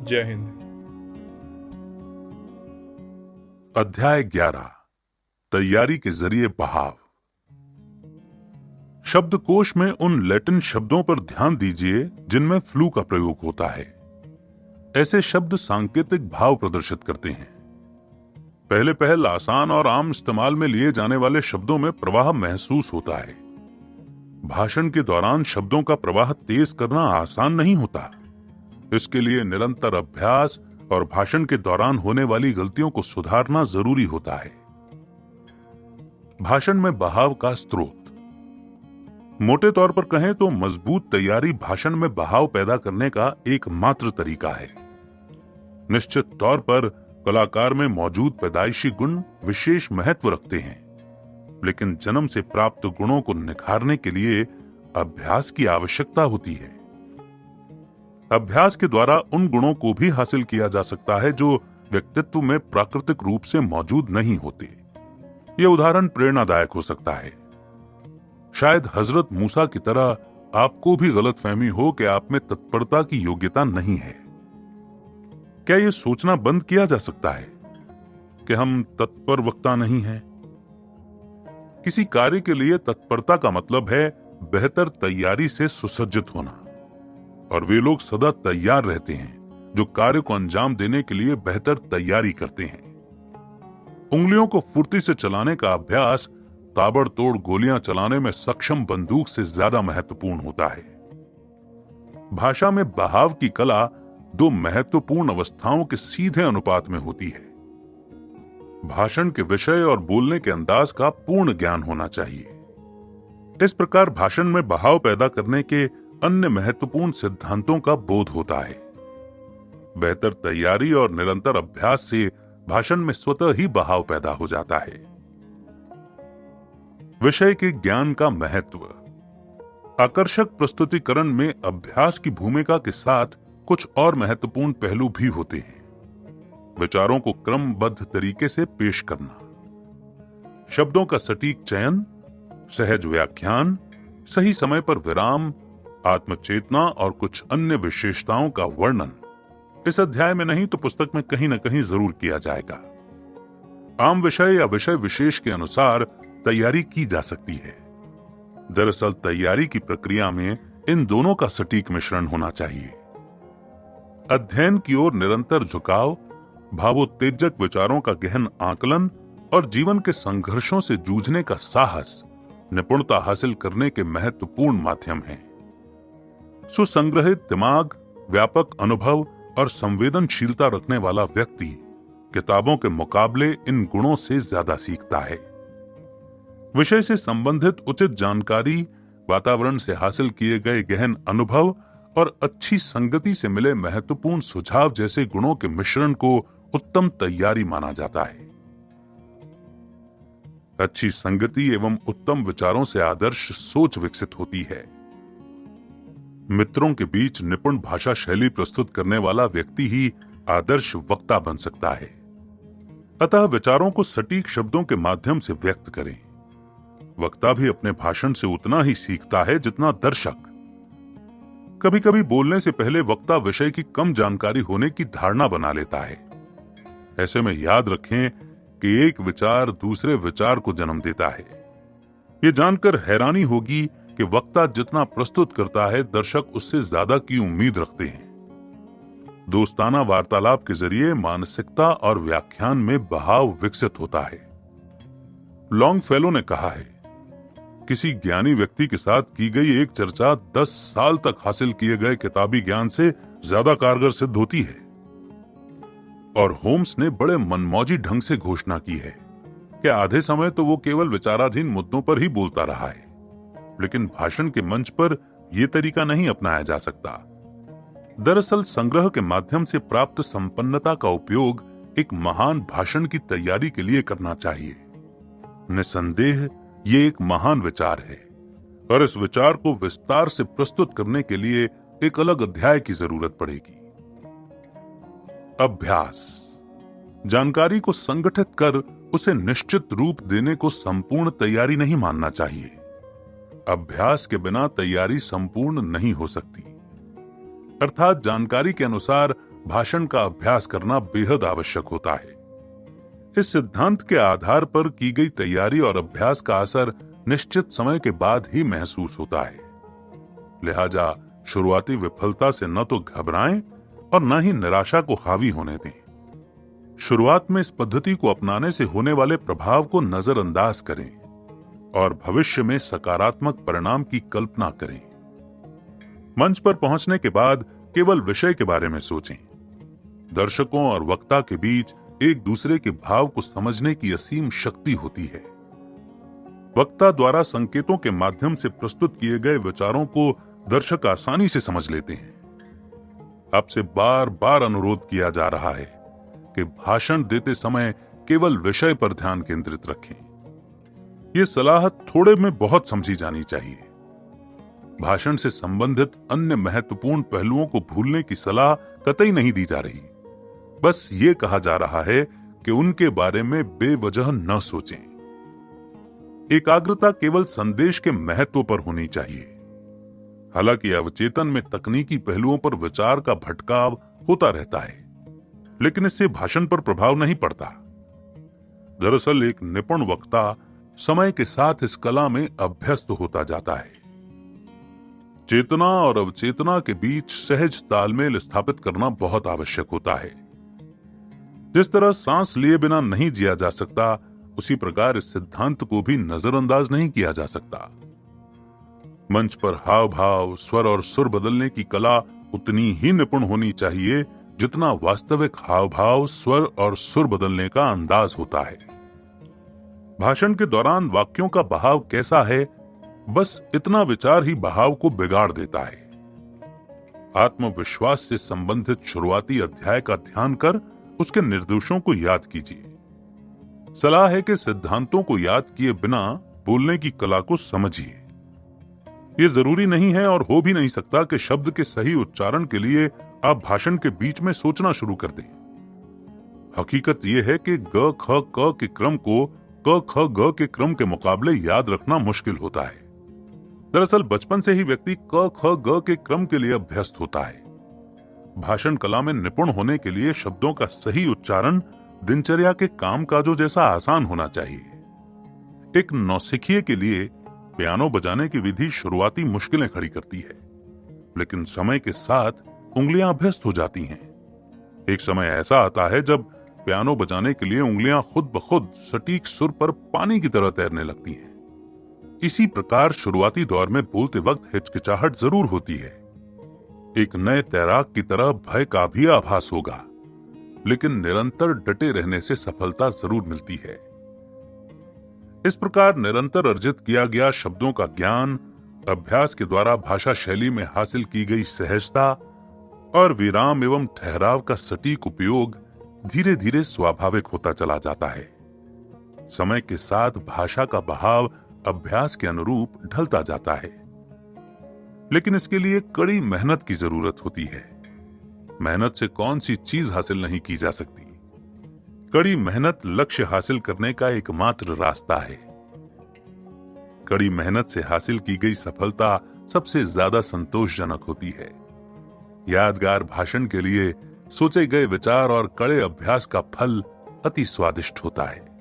जय हिंद। अध्याय 11 तैयारी के जरिए बहाव। शब्दकोश में उन लैटिन शब्दों पर ध्यान दीजिए जिनमें फ्लू का प्रयोग होता है। ऐसे शब्द सांकेतिक भाव प्रदर्शित करते हैं। पहले पहल आसान और आम इस्तेमाल में लिए जाने वाले शब्दों में प्रवाह महसूस होता है। भाषण के दौरान शब्दों का प्रवाह तेज करना आसान नहीं होता। इसके लिए निरंतर अभ्यास और भाषण के दौरान होने वाली गलतियों को सुधारना जरूरी होता है। भाषण में बहाव का स्रोत। मोटे तौर पर कहें तो मजबूत तैयारी भाषण में बहाव पैदा करने का एकमात्र तरीका है। निश्चित तौर पर कलाकार में मौजूद पैदाइशी गुण विशेष महत्व रखते हैं, लेकिन जन्म से प्राप्त गुणों को निखारने के लिए अभ्यास की आवश्यकता होती है। अभ्यास के द्वारा उन गुणों को भी हासिल किया जा सकता है जो व्यक्तित्व में प्राकृतिक रूप से मौजूद नहीं होते। यह उदाहरण प्रेरणादायक हो सकता है। शायद हजरत मूसा की तरह आपको भी गलतफहमी हो कि आप में तत्परता की योग्यता नहीं है। क्या यह सोचना बंद किया जा सकता है कि हम तत्पर वक्ता नहीं हैं? किसी कार्य के लिए तत्परता का मतलब है बेहतर तैयारी से सुसज्जित होना, और वे लोग सदा तैयार रहते हैं जो कार्य को अंजाम देने के लिए बेहतर तैयारी करते हैं। उंगलियों को फुर्ती से चलाने का अभ्यास ताबड़तोड़ गोलियां चलाने में सक्षम बंदूक से ज्यादा महत्वपूर्ण होता है। भाषा में बहाव की कला दो महत्वपूर्ण अवस्थाओं के सीधे अनुपात में होती है। भाषण के विषय और बोलने के अंदाज का पूर्ण ज्ञान होना चाहिए। इस प्रकार भाषण में बहाव पैदा करने के अन्य महत्वपूर्ण सिद्धांतों का बोध होता है। बेहतर तैयारी और निरंतर अभ्यास से भाषण में स्वतः ही बहाव पैदा हो जाता है। विषय के ज्ञान का महत्व। आकर्षक प्रस्तुतिकरण में अभ्यास की भूमिका के साथ कुछ और महत्वपूर्ण पहलू भी होते हैं। विचारों को क्रमबद्ध तरीके से पेश करना, शब्दों का सटीक चयन, सहज व्याख्यान, सही समय पर विराम, आत्मचेतना और कुछ अन्य विशेषताओं का वर्णन इस अध्याय में नहीं तो पुस्तक में कहीं न कहीं जरूर किया जाएगा। आम विषय या विषय विशेष के अनुसार तैयारी की जा सकती है। दरअसल तैयारी की प्रक्रिया में इन दोनों का सटीक मिश्रण होना चाहिए। अध्ययन की ओर निरंतर झुकाव, भावोत्तेजक विचारों का गहन आकलन और जीवन के संघर्षों से जूझने का साहस निपुणता हासिल करने के महत्वपूर्ण माध्यम हैं। सुसंग्रहित दिमाग, व्यापक अनुभव और संवेदनशीलता रखने वाला व्यक्ति किताबों के मुकाबले इन गुणों से ज्यादा सीखता है। विषय से संबंधित उचित जानकारी, वातावरण से हासिल किए गए गहन अनुभव और अच्छी संगति से मिले महत्वपूर्ण सुझाव जैसे गुणों के मिश्रण को उत्तम तैयारी माना जाता है। अच्छी संगति एवं उत्तम विचारों से आदर्श सोच विकसित होती है। मित्रों के बीच निपुण भाषा शैली प्रस्तुत करने वाला व्यक्ति ही आदर्श वक्ता बन सकता है। अतः विचारों को सटीक शब्दों के माध्यम से व्यक्त करें। वक्ता भी अपने भाषण से उतना ही सीखता है जितना दर्शक। कभी कभी बोलने से पहले वक्ता विषय की कम जानकारी होने की धारणा बना लेता है। ऐसे में याद रखें कि एक विचार दूसरे विचार को जन्म देता है। ये जानकर हैरानी होगी कि वक्ता जितना प्रस्तुत करता है, दर्शक उससे ज्यादा की उम्मीद रखते हैं। दोस्ताना वार्तालाप के जरिए मानसिकता और व्याख्यान में बहाव विकसित होता है। लॉन्गफेलो ने कहा है, किसी ज्ञानी व्यक्ति के साथ की गई एक चर्चा 10 साल तक हासिल किए गए किताबी ज्ञान से ज्यादा कारगर सिद्ध होती है। और होम्स ने बड़े मनमौजी ढंग से घोषणा की है कि आधे समय तो वो केवल विचाराधीन मुद्दों पर ही बोलता रहा है, लेकिन भाषण के मंच पर यह तरीका नहीं अपनाया जा सकता। दरअसल संग्रह के माध्यम से प्राप्त संपन्नता का उपयोग एक महान भाषण की तैयारी के लिए करना चाहिए। निसंदेह ये एक महान विचार है और इस विचार को विस्तार से प्रस्तुत करने के लिए एक अलग अध्याय की जरूरत पड़ेगी। अभ्यास। जानकारी को संगठित कर उसे निश्चित रूप देने को संपूर्ण तैयारी नहीं मानना चाहिए। अभ्यास के बिना तैयारी संपूर्ण नहीं हो सकती। अर्थात जानकारी के अनुसार भाषण का अभ्यास करना बेहद आवश्यक होता है। इस सिद्धांत के आधार पर की गई तैयारी और अभ्यास का असर निश्चित समय के बाद ही महसूस होता है। लिहाजा शुरुआती विफलता से न तो घबराएं और न ही निराशा को हावी होने दें। शुरुआत में इस पद्धति को अपनाने से होने वाले प्रभाव को नजरअंदाज करें और भविष्य में सकारात्मक परिणाम की कल्पना करें। मंच पर पहुंचने के बाद केवल विषय के बारे में सोचें। दर्शकों और वक्ता के बीच एक दूसरे के भाव को समझने की असीम शक्ति होती है। वक्ता द्वारा संकेतों के माध्यम से प्रस्तुत किए गए विचारों को दर्शक आसानी से समझ लेते हैं। आपसे बार बार अनुरोध किया जा रहा है कि भाषण देते समय केवल विषय पर ध्यान केंद्रित रखें। ये सलाह थोड़े में बहुत समझी जानी चाहिए। भाषण से संबंधित अन्य महत्वपूर्ण पहलुओं को भूलने की सलाह कतई नहीं दी जा रही। बस ये कहा जा रहा है कि उनके बारे में बेवजह न सोचें। एकाग्रता केवल संदेश के महत्व पर होनी चाहिए। हालांकि अवचेतन में तकनीकी पहलुओं पर विचार का भटकाव होता रहता है, लेकिन इससे भाषण पर प्रभाव नहीं पड़ता। दरअसल एक निपुण वक्ता समय के साथ इस कला में अभ्यस्त होता जाता है। चेतना और अवचेतना के बीच सहज तालमेल स्थापित करना बहुत आवश्यक होता है। जिस तरह सांस लिए बिना नहीं जिया जा सकता, उसी प्रकार इस सिद्धांत को भी नजरअंदाज नहीं किया जा सकता। मंच पर हाव भाव, स्वर और सुर बदलने की कला उतनी ही निपुण होनी चाहिए जितना वास्तविक हाव भाव, स्वर और सुर बदलने का अंदाज होता है। भाषण के दौरान वाक्यों का बहाव कैसा है, बस इतना विचार ही बहाव को बिगाड़ देता है। आत्मविश्वास से संबंधित शुरुआती अध्याय का ध्यान कर उसके निर्देशों को याद कीजिए। सलाह है कि सिद्धांतों को याद किए बिना बोलने की कला को समझिए। यह जरूरी नहीं है और हो भी नहीं सकता कि शब्द के सही उच्चारण के लिए आप भाषण के बीच में सोचना शुरू कर दें। हकीकत यह है कि ग ख क के क्रम को क ख ग के क्रम के मुकाबले याद रखना मुश्किल होता है। दरअसल बचपन से ही व्यक्ति क ख ग के क्रम के लिए अभ्यस्त होता है। भाषण कला में निपुण होने के लिए शब्दों का सही उच्चारण दिनचर्या के कामकाजों जैसा आसान होना चाहिए। एक नौसिखिए के लिए पियानो बजाने की विधि शुरुआती मुश्किलें खड़ी करती है, लेकिन समय के साथ उंगलियां अभ्यस्त हो जाती हैं। एक समय ऐसा आता है जब पियानो बजाने के लिए उंगलियां खुद ब खुद सटीक सुर पर पानी की तरह तैरने लगती हैं। इसी प्रकार शुरुआती दौर में बोलते वक्त हिचकिचाहट जरूर होती है। एक नए तैराक की तरह भय का भी आभास होगा, लेकिन निरंतर डटे रहने से सफलता जरूर मिलती है। इस प्रकार निरंतर अर्जित किया गया शब्दों का ज्ञान, अभ्यास के द्वारा भाषा शैली में हासिल की गई सहजता और विराम एवं ठहराव का सटीक उपयोग धीरे धीरे स्वाभाविक होता चला जाता है। समय के साथ भाषा का बहाव अभ्यास के अनुरूप ढलता जाता है, लेकिन इसके लिए कड़ी मेहनत की जरूरत होती है। मेहनत से कौन सी चीज हासिल नहीं की जा सकती। कड़ी मेहनत लक्ष्य हासिल करने का एकमात्र रास्ता है। कड़ी मेहनत से हासिल की गई सफलता सबसे ज्यादा संतोषजनक होती है। यादगार भाषण के लिए सोचे गए विचार और कड़े अभ्यास का फल अति स्वादिष्ट होता है।